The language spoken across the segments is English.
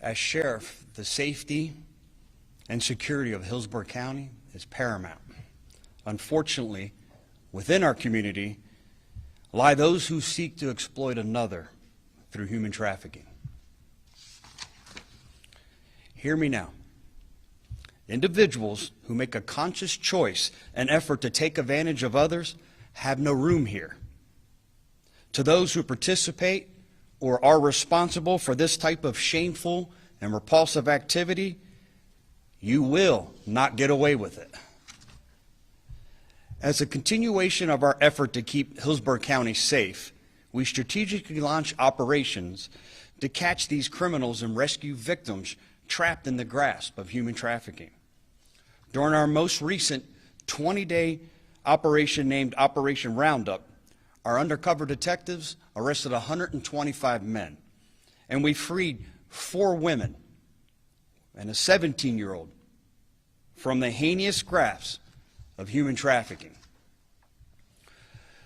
As sheriff, the safety and security of Hillsborough County is paramount. Unfortunately, within our community lie those who seek to exploit another through human trafficking. Hear me now. Individuals who make a conscious choice and effort to take advantage of others have no room here. To those who participate or are responsible for this type of shameful and repulsive activity, you will not get away with it. As a continuation of our effort to keep Hillsborough County safe, we strategically launch operations to catch these criminals and rescue victims trapped in the grasp of human trafficking. During our most recent 20-day operation named Operation Roundup, our undercover detectives arrested 125 men, and we freed 4 women and a 17-year-old from the heinous grasp of human trafficking.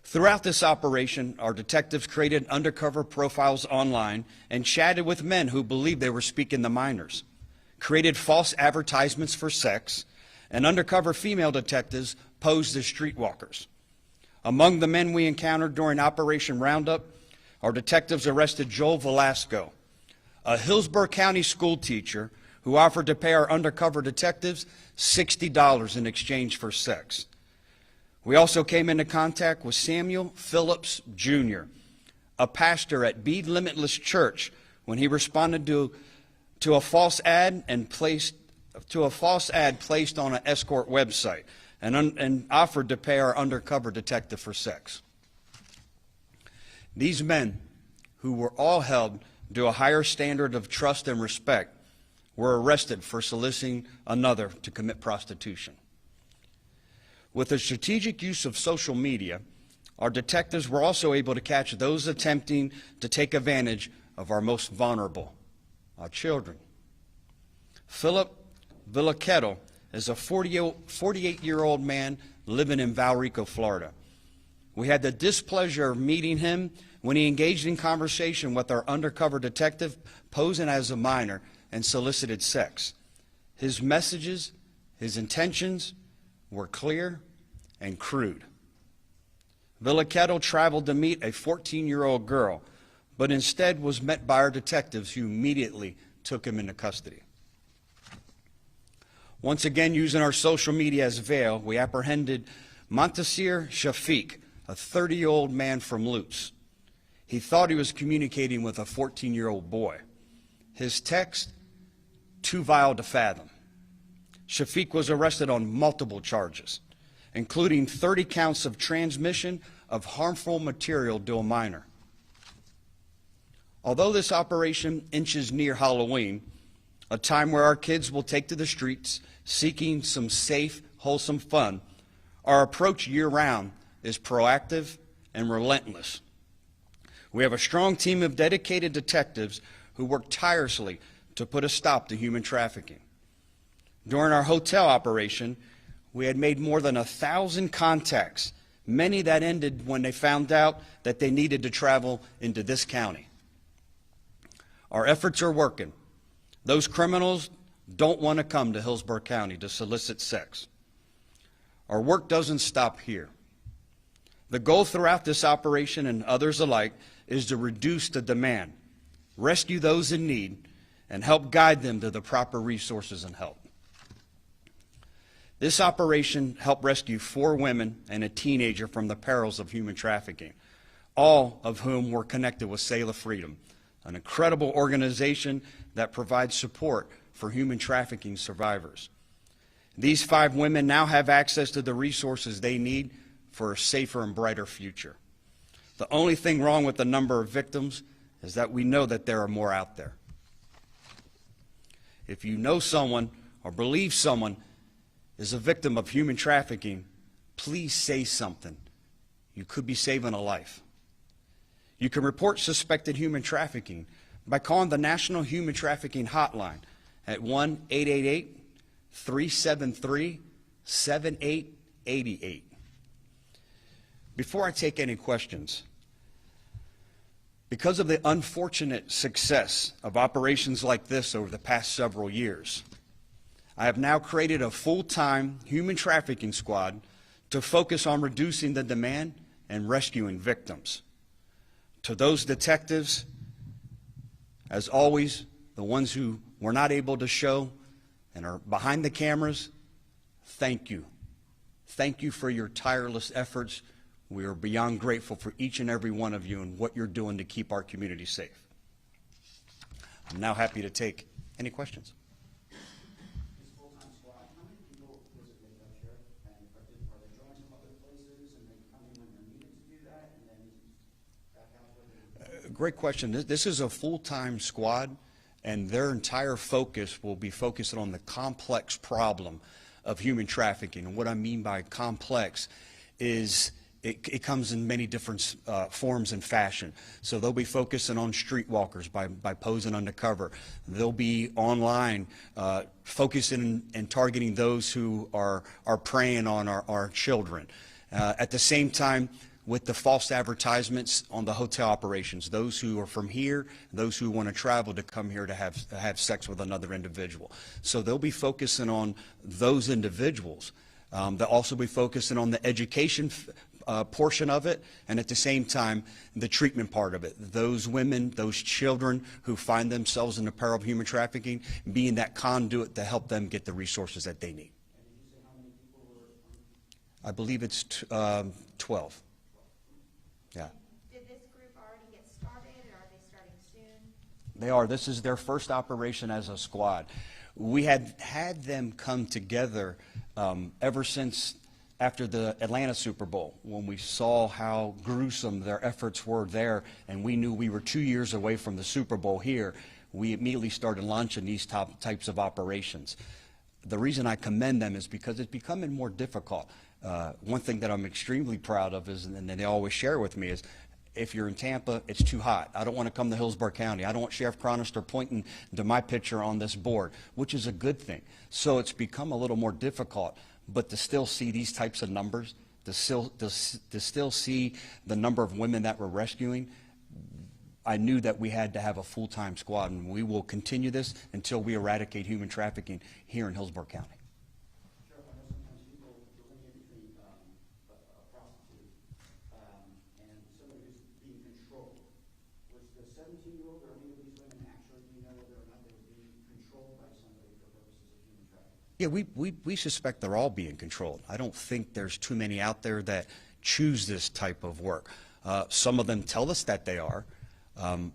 Throughout this operation, our detectives created undercover profiles online and chatted with men who believed they were speaking to minors, created false advertisements for sex, and undercover female detectives posed as streetwalkers. Among the men we encountered during Operation Roundup, our detectives arrested Joel Velasco, a Hillsborough County school teacher who offered to pay our undercover detectives $60 in exchange for sex. We also came into contact with Samuel Phillips Jr., a pastor at Be Limitless Church, when he responded to a false ad placed on an escort website and offered to pay our undercover detective for sex. These men, who were all held to a higher standard of trust and respect, were arrested for soliciting another to commit prostitution. With the strategic use of social media, our detectives were also able to catch those attempting to take advantage of our most vulnerable, our children. Philip Villaquetto is a 48-year-old man living in Valrico, Florida. We had the displeasure of meeting him when he engaged in conversation with our undercover detective posing as a minor and solicited sex. His messages, his intentions were clear and crude. Villaquetto traveled to meet a 14-year-old girl, but instead was met by our detectives who immediately took him into custody. Once again, using our social media as veil, we apprehended Montasir Shafiq, a 30-year-old man from Lutz. He thought he was communicating with a 14-year-old boy. His text, too vile to fathom. Shafiq was arrested on multiple charges, including 30 counts of transmission of harmful material to a minor. Although this operation inches near Halloween, a time where our kids will take to the streets seeking some safe, wholesome fun, our approach year-round is proactive and relentless. We have a strong team of dedicated detectives who work tirelessly to put a stop to human trafficking. During our hotel operation, we had made more than 1,000 contacts, many that ended when they found out that they needed to travel into this county. Our efforts are working. Those criminals don't want to come to Hillsborough County to solicit sex. Our work doesn't stop here. The goal throughout this operation and others alike is to reduce the demand, rescue those in need, and help guide them to the proper resources and help. This operation helped rescue 4 women and a teenager from the perils of human trafficking, all of whom were connected with Sail of Freedom, an incredible organization that provides support for human trafficking survivors. These 5 women now have access to the resources they need for a safer and brighter future. The only thing wrong with the number of victims is that we know that there are more out there. If you know someone or believe someone is a victim of human trafficking, please say something. You could be saving a life. You can report suspected human trafficking by calling the National Human Trafficking Hotline at 1-888-373-7888. Before I take any questions, Because of the unfortunate success of operations like this over the past several years, I have now created a full-time human trafficking squad to focus on reducing the demand and rescuing victims. To those detectives, as always, the ones who were not able to show and are behind the cameras, thank you. Thank you for your tireless efforts. We are beyond grateful for each and every one of you and what you're doing to keep our community safe. I'm now happy to take any questions. This full-time squad, how many people visit Midwest here? And are they drawing from other places and then coming when they're needed to do that and then back out? Great question. This is a full-time squad, and their entire focus will be focused on the complex problem of human trafficking. And what I mean by complex is it comes in many different forms and fashion. So they'll be focusing on streetwalkers by posing undercover. They'll be online focusing and targeting those who are preying on our children. At the same time, with the false advertisements on the hotel operations, those who are from here, those who want to travel to come here to have sex with another individual. So they'll be focusing on those individuals. They'll also be focusing on the education portion of it, and at the same time, the treatment part of it. Those women, those children who find themselves in the peril of human trafficking, being that conduit to help them get the resources that they need. And did you say how many people were? I believe it's 12. Yeah. Did this group already get started, or are they starting soon? They are. This is their first operation as a squad. We had them come together ever since after the Atlanta Super Bowl, when we saw how gruesome their efforts were there, and we knew we were 2 years away from the Super Bowl here. We immediately started launching these types of operations. The reason I commend them is because it's becoming more difficult. One thing that I'm extremely proud of is, and they always share with me, is if you're in Tampa, it's too hot. I don't want to come to Hillsborough County. I don't want Sheriff Chronister pointing to my picture on this board, which is a good thing. So it's become a little more difficult, but to still see these types of numbers, to still see the number of women that we're rescuing, I knew that we had to have a full-time squad, and we will continue this until we eradicate human trafficking here in Hillsborough County. Sheriff, I know sometimes people delineate between a prostitute and somebody who's being controlled. Was the 17-year-old or any of these women actually, do you know whether or not they were being controlled by somebody for purposes of human trafficking? Yeah, we suspect they're all being controlled. I don't think there's too many out there that choose this type of work. Some of them tell us that they are.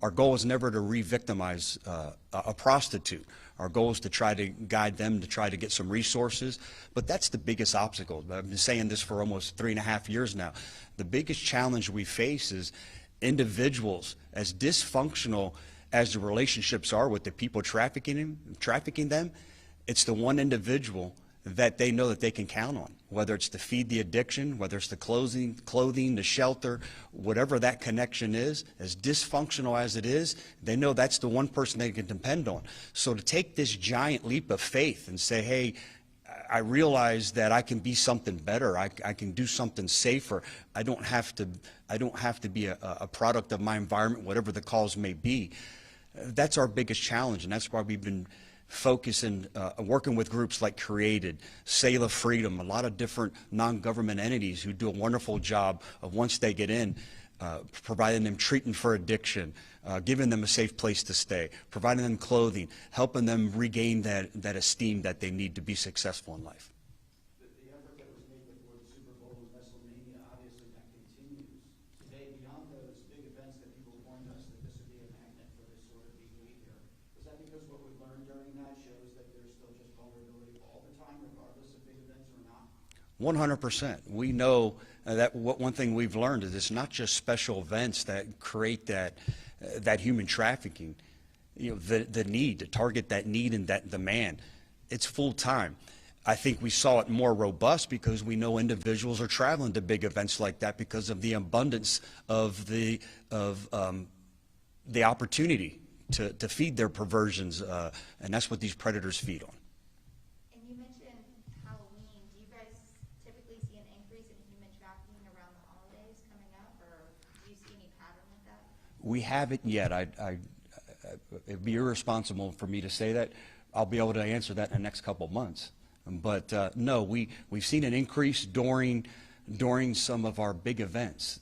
Our goal is never to re-victimize a prostitute. Our goal is to try to guide them to try to get some resources. But that's the biggest obstacle. I've been saying this for almost 3.5 years now. The biggest challenge we face is individuals, as dysfunctional as the relationships are with the people trafficking them, it's the one individual that they know that they can count on, whether it's to feed the addiction, whether it's the clothing, the shelter, whatever that connection is, as dysfunctional as it is, they know that's the one person they can depend on. So to take this giant leap of faith and say, hey, I realize that I can be something better, I can do something safer, I don't have to be a product of my environment, whatever the cause may be, that's our biggest challenge, and that's why we've been focusing, working with groups like Created, Sail of Freedom, a lot of different non-government entities who do a wonderful job of, once they get in, providing them treatment for addiction, giving them a safe place to stay, providing them clothing, helping them regain that esteem that they need to be successful in life. The effort that was made before the Super Bowl and WrestleMania, obviously that continues. Today, beyond those big events that people warned us that this would be a magnet for this sort of behavior, is that because what we've learned during that shows that there's still just vulnerability all the time, regardless of big events or not? 100%. We know that one thing we've learned is it's not just special events that create that human trafficking. You know, the need to target that need and that demand. It's full time. I think we saw it more robust because we know individuals are traveling to big events like that because of the abundance of the opportunity to feed their perversions, and that's what these predators feed on. And you mentioned Halloween. Do you guys typically see an increase in human trafficking around the holidays coming up, or do you see any pattern with that? We haven't yet. It'd be irresponsible for me to say that. I'll be able to answer that in the next couple of months. But no, we've seen an increase during some of our big events,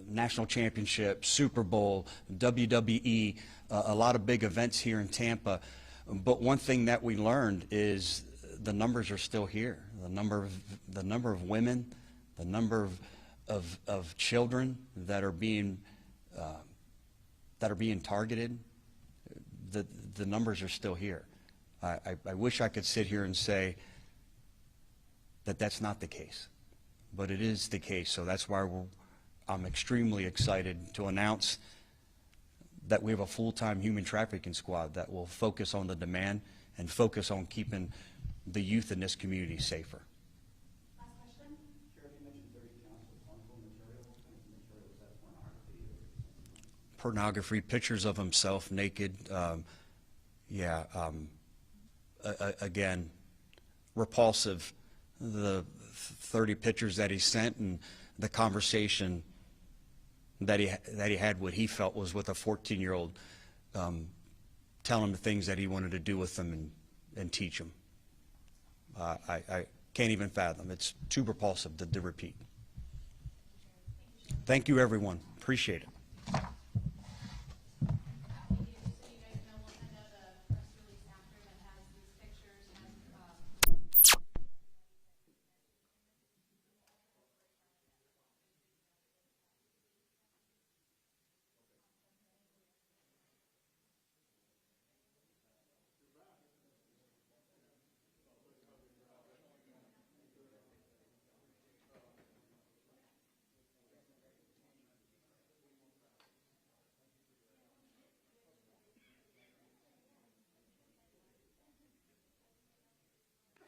national championship, Super Bowl, WWE, a lot of big events here in Tampa. But one thing that we learned is the numbers are still here. The number of women, the number of children that are being targeted, the numbers are still here. I wish I could sit here and say that that's not the case, but it is the case. So that's why I'm extremely excited to announce that we have a full-time human trafficking squad that will focus on the demand and focus on keeping the youth in this community safer. Last question? Sheriff, you mentioned 30 counts of harmful material. What kind of material is that? Pornography or something? Pornography, pictures of himself naked, again, repulsive. The 30 pictures that he sent and the conversation that he had, what he felt was with a 14-year-old, telling him the things that he wanted to do with them and teach them. I can't even fathom. It's too repulsive to repeat. Thank you, everyone. Appreciate it.